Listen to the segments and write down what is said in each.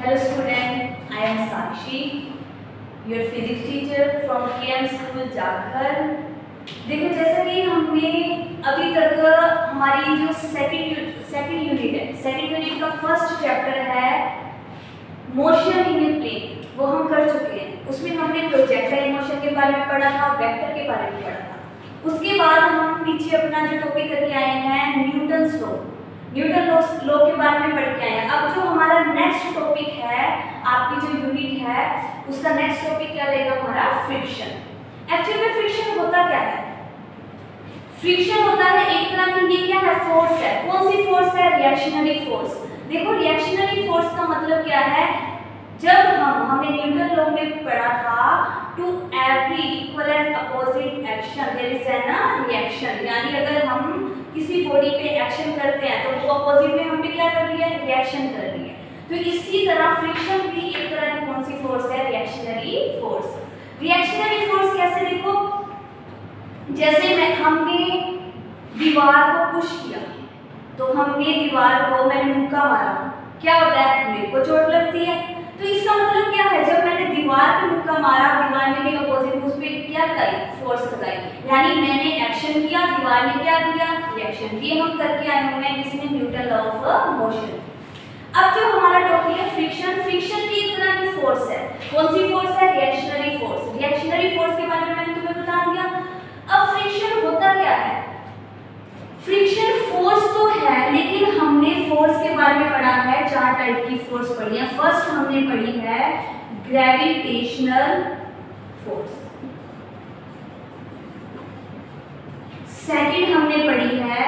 Hello student, I am Sakshi, your physics teacher from KM School Jakhal. देखो जैसा कि हमने अभी तक हमारी जो सेकंड यूनिट का फर्स्ट चैप्टर है मोशन इन ए प्लेन, वो हम कर चुके हैं। उसमें हमने प्रोजेक्टाइल मोशन के बारे में पढ़ा था, वेक्टर के बारे में पढ़ा था। उसके बाद हम नीचे अपना जो टॉपिक करके आए हैं न्यूटन लॉ के बारे में पढ़ के आए हैं। अब जो हमारा नेक्स्ट टॉपिक है, आपकी जो यूनिट है उसका नेक्स्ट टॉपिक क्या रहेगा हमारा फ्रिक्शन। एक्चुअली में फ्रिक्शन होता क्या है? फ्रिक्शन होता है एक तरह की, ये क्या है, फोर्स है। कौन सी फोर्स है? Reactionary force. देखो रिएक्शनरी फोर्स का मतलब क्या है? जब हमने न्यूटन लॉ में पढ़ा था, to every equal and opposite action there is an reaction. यानी अगर हम किसी बॉडी पे एक्शन करते हैं तो वो अपोजिट में हम पे क्या कर रही है? रिएक्शन कर रही है। तो इसी तरह फ्रिक्शन भी एक तरह की कौन सी फोर्स है? Reactionary force. रिएक्शनरी फोर्स कैसे? देखो जैसे हमने दीवार को पुश किया, तो हमने दीवार को, मैंने मुक्का मारा, क्या होता है? मेरे को चोट लगती है। तो इसका मतलब क्या है? जब मैंने दीवार पे मुक्का मारा, दीवार ने भी अपोजिट उस पे क्या लगाई? फोर्स लगाई। यानी मैंने एक्शन किया, दीवार ने क्या किया? रिएक्शन। ये हम करके आए हुए हैं किसने? Newton law of motion. अब जो हमारा टॉपिक है फ्रिक्शन, फ्रिक्शन भी एक तरह की फोर्स है। कौन सी फोर्स है? Reactionary force. रिएक्शनरी फोर्स के बारे में मैंने तुम्हें बता दिया। अब फ्रिक्शन होता क्या है? फ्रिक्शन फोर्स तो है, लेकिन हमने फोर्स के बारे में पढ़ा है, 4 टाइप की फोर्स पढ़ी है। फर्स्ट हमने पढ़ी है ग्रेविटेशनल फोर्स, सेकंड हमने पढ़ी है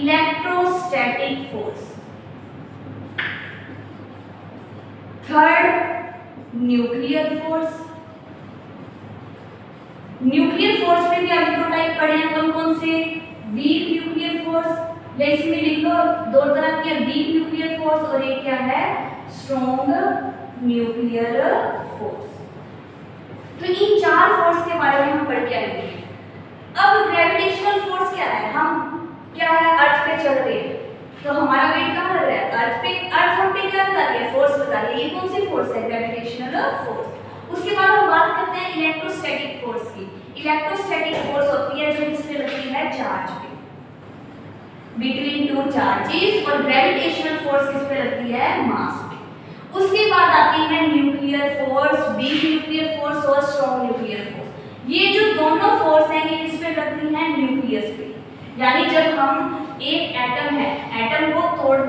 electrostatic force, third nuclear force. Nuclear force में भी अभी 2 टाइप पढ़े हैं। कौन कौन से? वीक न्यूक्लियर फोर्स, या इसमें लिख लो 2 तरह की है, वीक न्यूक्लियर फोर्स और एक क्या है? Strong nuclear force. तो इन 4 फोर्स के बारे में हम पढ़ के आएंगे। अब ग्रेविटेशनल फोर्स क्या है? हम क्या है, अर्थ पे चल रहे हैं, तो हमारा वेट कहाँ लग रहा है? अर्थ पे। अर्थ हम पे क्या लगा रही है? फोर्स लगा रही है। ये कौन सी फोर्स है? Gravitational force. उसके बाद हम बात करते हैं इलेक्ट्रोस्टैटिक फोर्स की। इलेक्ट्रोस्टैटिक फोर्स होती है जो किसपे लगती है? चार्ज पे, बिटवीन 2 चार्जेस। और ग्रेविटेशनल फोर्स किस पे लगती है? मास पे। उसके बाद आती है nuclear force, weak nuclear force और स्ट्रॉन्ग न्यूक्लियर फोर्स। ये जो दोनों फोर्स हैं ये किस पे लगती है? न्यूक्लियस पे। यानी जब हम एक एटम है, एटम को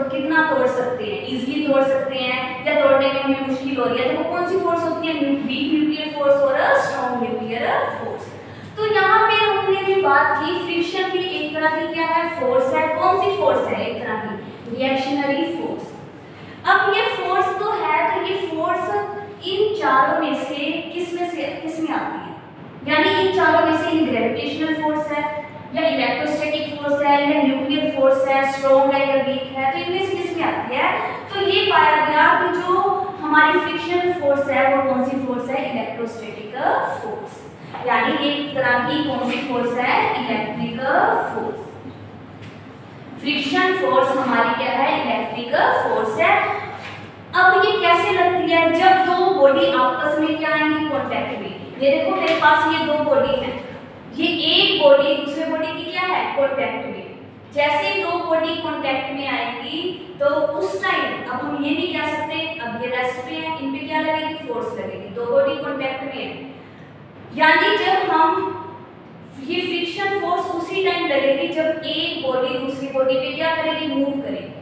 कितना तोड़ सकते हैं? इजीली तोड़ सकते हैं, या तोड़ने में हमें मुश्किल हो रही है, तो वो कौन सी फोर्स होती है? वीक न्यूक्लियर फोर्स और स्ट्रॉन्ग न्यूक्लियर फोर्स। तो यहाँ पे हमने भी बात की, फ्रिक्शन भी एक तरह की क्या है? फोर्स है। कौन सी फोर्स है? एक तरह की रिएक्शनरी फोर्स। अब ये फोर्स तो है, तो ये फोर्स इन चारों में से किसमें आती है? यानी इन चारों में से ग्रेविटेशनल फोर्स है, या इलेक्ट्रोस्टैटिक फोर्स है, या न्यूक्लियर फोर्स है, स्ट्रॉन्ग है या वीक है, तो इनमें से किसमें आती है? तो ये पाया गया कि जो हमारी फ्रिक्शनल फोर्स है वो कौन सी फोर्स है? Electrostatic force. यानी एक तरह की कौन सी फोर्स है? Electric force. फ्रिक्शन फोर्स हमारी क्या है? इलेक्ट्रिक फोर्स है। अब ये कैसे लगती है? जब 2 बॉडी आपस में क्या आएंगी? कांटेक्ट में। ये देखो मेरे पास ये 2 बॉडी है, ये एक बॉडी दूसरे बॉडी की क्या है? कांटेक्ट में। जैसे 2 बॉडी कांटेक्ट में आएगी तो उस टाइम अब हम ये नहीं कह सकते अब ये रेस्ट पे है, इन पे क्या लगेगी? फोर्स लगेगी। 2 बॉडी कांटेक्ट में है, यानी जब हम ये फ्रिक्शन फोर्स उसी टाइम लगेगी जब एक बॉडी दूसरी बॉडी पे क्या करेगी? मूव करेगी।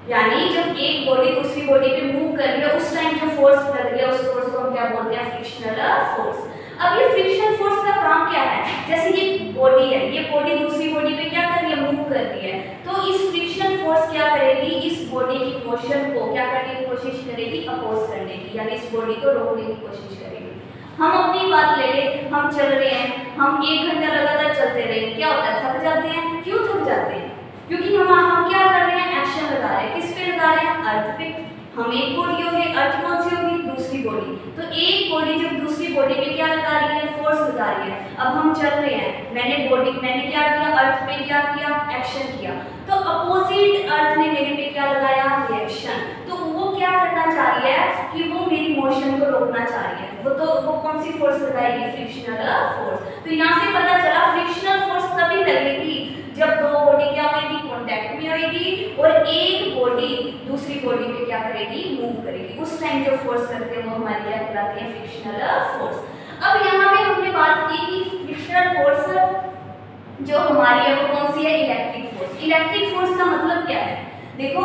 यानी जब एक बॉडी दूसरी बॉडी पे मूव कर रही है उस टाइम जो फोर्स लग रही है उस फोर्स को हम क्या बोलते हैं? Frictional force. अब ये फ्रिक्शन फोर्स का काम क्या है? जैसे ये बॉडी है, ये बॉडी दूसरी बॉडी पे क्या कर रही है? मूव कर रही है। तो इस फ्रिक्शन फोर्स क्या करेगी? इस बॉडी की मोशन को क्या करने की कोशिश करेगी? अपोज करने की, यानी इस बॉडी को रोकने की कोशिश करेगी। हम अपनी बात ले ले, हम चल रहे हैं, हम 1 घंटा लगातार चलते रहे, क्या होता है? थक जाते हैं। क्यों थक जाते हैं? क्योंकि हम क्या कर रहे हैं? एक्शन लगा रहे हैं। किस पे लगा रहे हैं? अर्थ पे। हम एक बॉडी हो गई, अर्थ कौन सी होगी? दूसरी बॉडी। तो एक बॉडी जब दूसरी बॉडी पे क्या लगा रही है? फोर्स लगा रही है। अब हम चल रहे हैं, मैंने क्या किया? अर्थ पे क्या किया? एक्शन किया। तो अपोजिट अर्थ ने मेरे पे क्या लगाया? रिएक्शन। तो वो क्या करना चाह रही है? को रोकना चाह रही है वो कौन सी फोर्स लगाएगी, फ्रिक्शनल फोर्स। तो यहाँ से पता चला फ्रिक्शनल फोर्स तभी लगेगी जब दो बॉडी क्या होगी, कांटेक्ट में होगी और एक बॉडी दूसरी बॉडी पे क्या करेगी, मूव करेगी। उस टाइम जो फोर्स करते हैं वो हमारी क्या कहलाती है, फ्रिक्शनल फोर्स। अब यहाँ पे हमने बात की कि फ्रिक्शनल फोर्स जो हमारी है वो कौन सी है, इलेक्ट्रिक फोर्स। इलेक्ट्रिक फोर्स का मतलब क्या है, देखो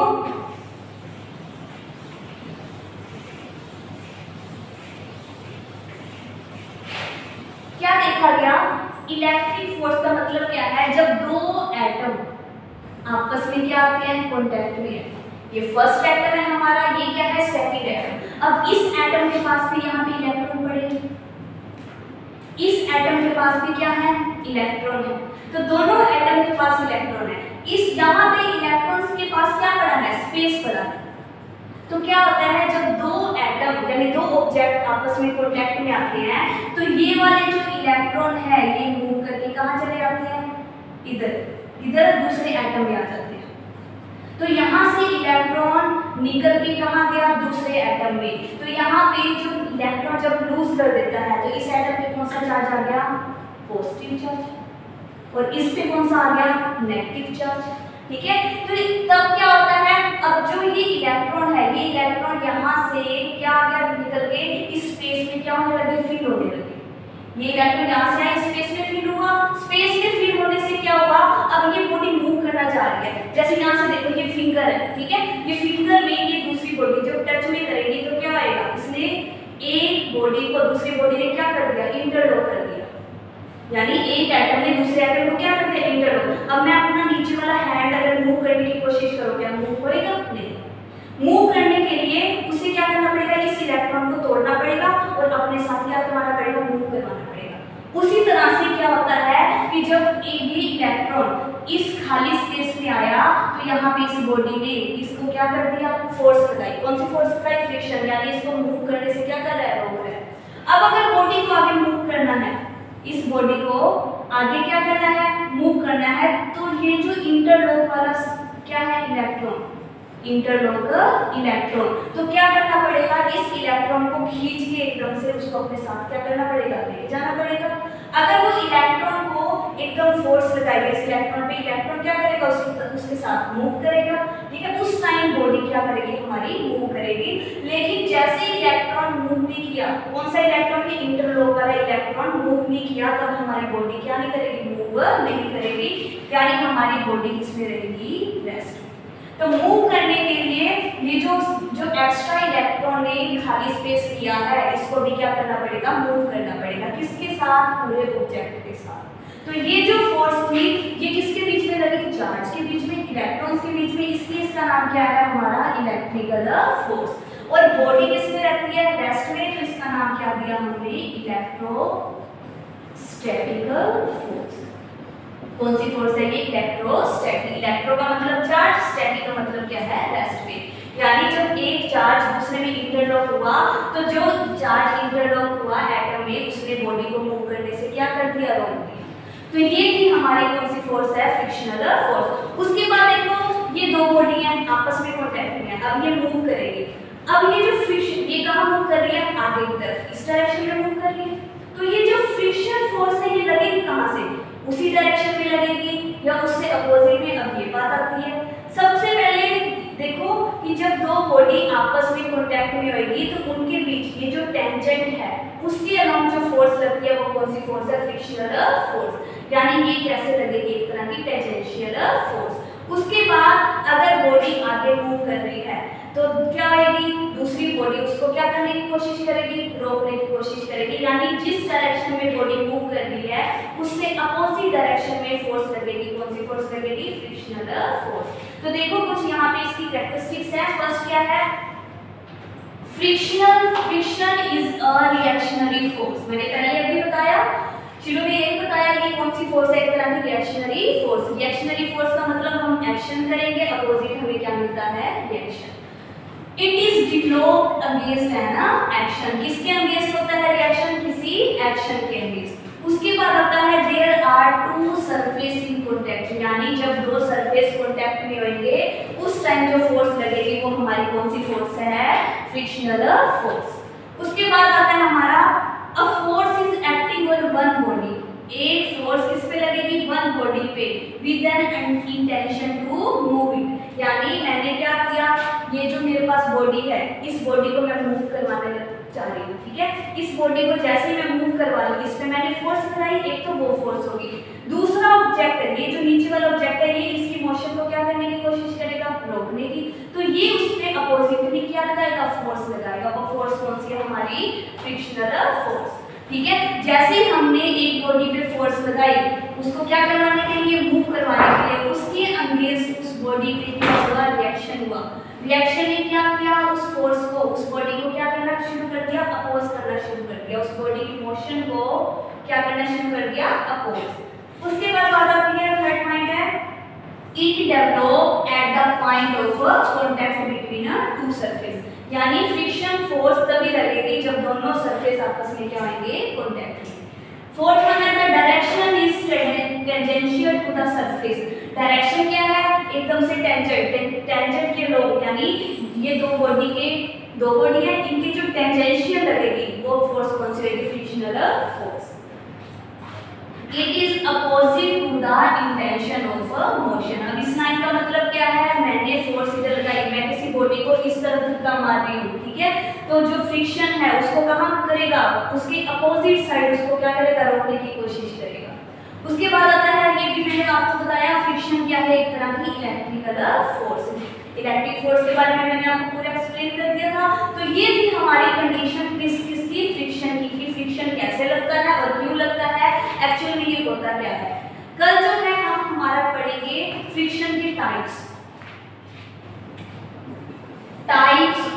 क्या देखा गया, इलेक्ट्रिक फोर्स का मतलब क्या है, जब दो एटम आपस में क्या आते हैं, कांटेक्ट में है। ये फर्स्ट एटम है हमारा, ये क्या है, सेकंड एटम। अब इस एटम के पास भी यहाँ पे इलेक्ट्रॉन पड़े, इस एटम के पास भी क्या है, इलेक्ट्रॉन है। तो दोनों एटम के पास इलेक्ट्रॉन है। इस यहाँ पे इलेक्ट्रॉन्स के पास क्या पड़ा है, स्पेस पड़ा है। तो क्या होता है, जब दो एटम यानी दो ऑब्जेक्ट आपस में कांटेक्ट में आते हैं तो ये वाले जो इलेक्ट्रॉन है ये मूव करके कहाँ चले जाते हैं, इधर दूसरे एटम में आ जाते हैं। तो यहाँ से इलेक्ट्रॉन निकल के कहाँ गया, दूसरे एटम में। तो यहाँ पे जो इलेक्ट्रॉन जब लूज कर देता है तो इस एटम पे कौन सा चार्ज आ गया, पॉजिटिव चार्ज, और इस पे कौन सा आ गया, नेगेटिव चार्ज। ठीक है, तो तब क्या होता है, अब जो ये इलेक्ट्रॉन है, ये इलेक्ट्रॉन यहाँ से क्या आ गया, निकल के इस स्पेस में क्या होने लगे, फील होने लगे। ये इलेक्ट्रॉन यहाँ से आया, स्पेस में फील हुआ, स्पेस में फील होने से क्या हुआ, अब ये बॉडी मूव करना चाह रही है। जैसे यहाँ से देखो ये फिंगर है, ठीक है, ये फिंगर में ये दूसरी बॉडी जब टच में करेगी तो क्या आएगा, इसने एक बॉडी को दूसरी बॉडी ने क्या कर दिया, इंटरलॉक कर दिया। यानी एक एटम ने दूसरे एटम को क्या कर दिया, इंटरलॉक। अब मैं अपना नीचे वाला हैंड अगर मूव करने की कोशिश करूँ, क्या मूव होएगा, नहीं। मूव करने के लिए उसे क्या करना पड़ेगा, इस इलेक्ट्रॉन को तोड़ना पड़ेगा और अपने साथ क्या करवाना पड़ेगा, मूव करवाना पड़ेगा। उसी तरह से क्या होता है कि जब ये इलेक्ट्रॉन इस खाली स्पेस में आया तो यहाँ पे इस बॉडी ने इसको क्या कर दिया, फोर्स लगाई। कौन सी फोर्स लगाई, फ्रिक्शन, यानी इसको मूव करने से क्या कर रहा है, रोक रहा है। अब अगर बॉडी को आगे मूव करना है, इस बॉडी को आगे क्या करना है, मूव करना है, तो ये जो इंटरलॉक वाला क्या है, इलेक्ट्रॉन, इंटरलॉक इलेक्ट्रॉन, तो क्या करना पड़ेगा, इस इलेक्ट्रॉन को खींच के एकदम से उसको अपने साथ क्या करना पड़ेगा, ले जाना पड़ेगा। अगर वो इलेक्ट्रॉन को एकदम फोर्स लगाएगा इस इलेक्ट्रॉन पे, इलेक्ट्रॉन क्या करेगा, उसके साथ मूव करेगा। ठीक है, उस टाइम बॉडी क्या करेगी, हमारी मूव करेगी। लेकिन जैसे इलेक्ट्रॉन मूव नहीं किया, कौन सा इलेक्ट्रॉन, के इंटरलॉक वाला इलेक्ट्रॉन मूव नहीं किया, तब हमारी बॉडी क्या नहीं करेगी, मूव नहीं करेगी, यानी हमारी बॉडी किसमें रहेगी, रेस्ट। तो मूव करने के लिए ये जो एक्स्ट्रा इलेक्ट्रॉन ने खाली स्पेस लिया है, इसको भी क्या करना पड़ेगा, मूव करना पड़ेगा। किसके साथ, पूरे ऑब्जेक्ट के साथ। तो ये जो फोर्स थी ये किसके बीच में लगी, चार्ज के बीच में, इलेक्ट्रॉन्स के बीच में, इसलिए इसका नाम क्या है, हमारा इलेक्ट्रिकल फोर्स। और बॉडी किसमें रहती है, रेस्ट में, तो इसका नाम क्या दिया हमने, इलेक्ट्रोस्टैटिकल फोर्स। कौन सी फोर्स है ये, इलेक्ट्रोस्टैटिक। इलेक्ट्रो का मतलब चार्ज, स्टैटिक का मतलब क्या है, रेस्ट में। यानी जब एक चार्ज दूसरे में इंटरलॉक हुआ तो जो चार्ज इंटरलॉक हुआ एटम में, उसने बॉडी को मूव करने से क्या कर दिया, रोक दिया। तो ये थी हमारी कौन सी फोर्स है, फ्रिक्शनल फोर्स। उसके बाद देखो ये दो बॉडी हैं आपस में कांटेक्ट में, अब ये मूव करेगी। अब ये जो फ्रिक्शन, ये कहाँ मूव कर रही है, आगे की तरफ, इस डायरेक्शन में मूव कर रही है। तो ये जो फ्रिक्शन फोर्स है ये लगेगी कहाँ से, उसी डायरेक्शन में लगेगी या उससे अपोजिट में। अब ये बात आती है, सबसे पहले देखो कि जब दो बॉडी आपस में कांटेक्ट में होगी तो उनके बीच ये जो टेंजेंट है उसके अलाउंग जो फोर्स लगती है वो कौन सी फोर्स है, फ्रिक्शनल फोर्स। यानी ये कैसे लगेगी, एक तरह की टेंजेंशियल फोर्स। उसके बाद अगर बॉडी आगे मूव कर रही है तो क्या होगी, दूसरी बॉडी उसको क्या करने की कोशिश करेगी, रोकने की कोशिश करेगी। यानी जिस डायरेक्शन में बॉडी मूव कर रही है उससे अपोजिट डायरेक्शन में फोर्स लगेगी। कौन सी फोर्स लगेगी, फ्रिक्शनल फोर्स। तो देखो कुछ यहाँ पे इसकी कैरेक्टरिस्टिक्स है। फर्स्ट क्या है, friction is a reactionary force. मैंने पहले अभी बताया, शुरू में यही बताया कि कौन सी फोर्स है, एक तरह की रिएक्शनरी फोर्स। रिएक्शनरी फोर्स का मतलब हम एक्शन करेंगे, अपोजिट हमें क्या मिलता है, reaction. It is developed against है ना एक्शन। किसके अगेंस्ट होता है रिएक्शन, किसी एक्शन के अगेंस्ट। उसके बाद आता है there are two surface in contact, यानी जब दो सरफेस कांटेक्ट में होंगे उस टाइम जो फोर्स लगेगी वो हमारी कौन सी फोर्स है, फ्रिक्शनल फोर्स। उसके बाद आता है हमारा a force is acting on one body, एक फोर्स किस पे लगेगी, वन बॉडी पे, with an intention to move it. यानी मैंने क्या किया, ये जो मेरे पास बॉडी है, इस बॉडी को मैं मूव करवाने चाह रही हूँ, ठीक है। इस बॉडी को जैसे ही मैं मूव करवा लूँ, इस पे मैंने फोर्स लगाई, एक तो वो फोर्स होगी। दूसरा ऑब्जेक्ट है, ये जो नीचे वाला ऑब्जेक्ट है, ये इसकी मोशन को क्या करने की कोशिश करेगा, रोकने की। तो ये उस पे अपोजिटली क्या लगाएगा, फोर्स लगाएगा। वो फोर्स कौन सी है, हमारी फ्रिक्शनल फोर्स, ठीक है। जैसे ही हमने एक बॉडी पे फोर्स लगाई, उसको क्या करवाने के लिए, मूव करवाने के लिए, उसके अगेंस्ट उस बॉडी पे क्या हुआ, रिएक्शन हुआ। रिएक्शन ने क्या किया, उस फोर्स को, उस बॉडी को क्या करना शुरू कर दिया, अपोज करना शुरू कर दिया। उस बॉडी की मोशन को क्या करना शुरू कर दिया, अपोज। उसके बाद बात आती है, थर्ड पॉइंट है, it develop at the point of contact between two surface. यानी फ्रिक्शन फोर्स तभी लगेगी जब दोनों सरफेस आपस में क्या आएंगे, कॉन्टैक्ट में। फोर्थ वन है, the direction is tangential to the surface. Direction क्या है, एकदम से टेंजेंट के लोग, यानी ये दो बॉडी है, इनकी जो टेंजेंशियल लगेगी वो फोर्स कौन सी रहेगी, frictional force. It is opposite to the intention of motion. अब इस लाइन का मतलब क्या है, मैंने फोर्स इधर लगाई, मैं किसी बॉडी को इस तरफ धक्का मार रही हूँ, ठीक है। तो जो फ्रिक्शन है उसको कहाँ करेगा, उसके अपोजिट साइड उसको क्या करेगा, रोकने की कोशिश करेगा। उसके बाद आता है, ये भी मैंने आपको बताया, फ्रिक्शन क्या है, एक तरह की इलेक्ट्रिकल फोर्स। इलेक्ट्रिक फोर्स के बारे में मैंने आपको पूरा एक्सप्लेन कर दिया था। तो ये थी हमारी कंडीशन किसकी, फ्रिक्शन की, फ्रिक्शन कैसे लगता है और क्यों लगता है, एक्चुअल में ये होता क्या है। कल जो है हम हमारा पढ़ेंगे फ्रिक्शन के टाइप्स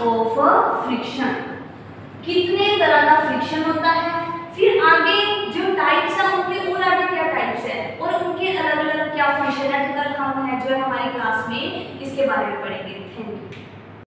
ऑफ फ्रिक्शन, कितने तरह का फ्रिक्शन होता है, फिर आगे जो टाइप्स है उनके और आगे क्या टाइप्स है और उनके अलग अलग क्या फंक्शन है। तो कल हम है जो है हमारी क्लास में इसके बारे में पढ़ेंगे। Thank you.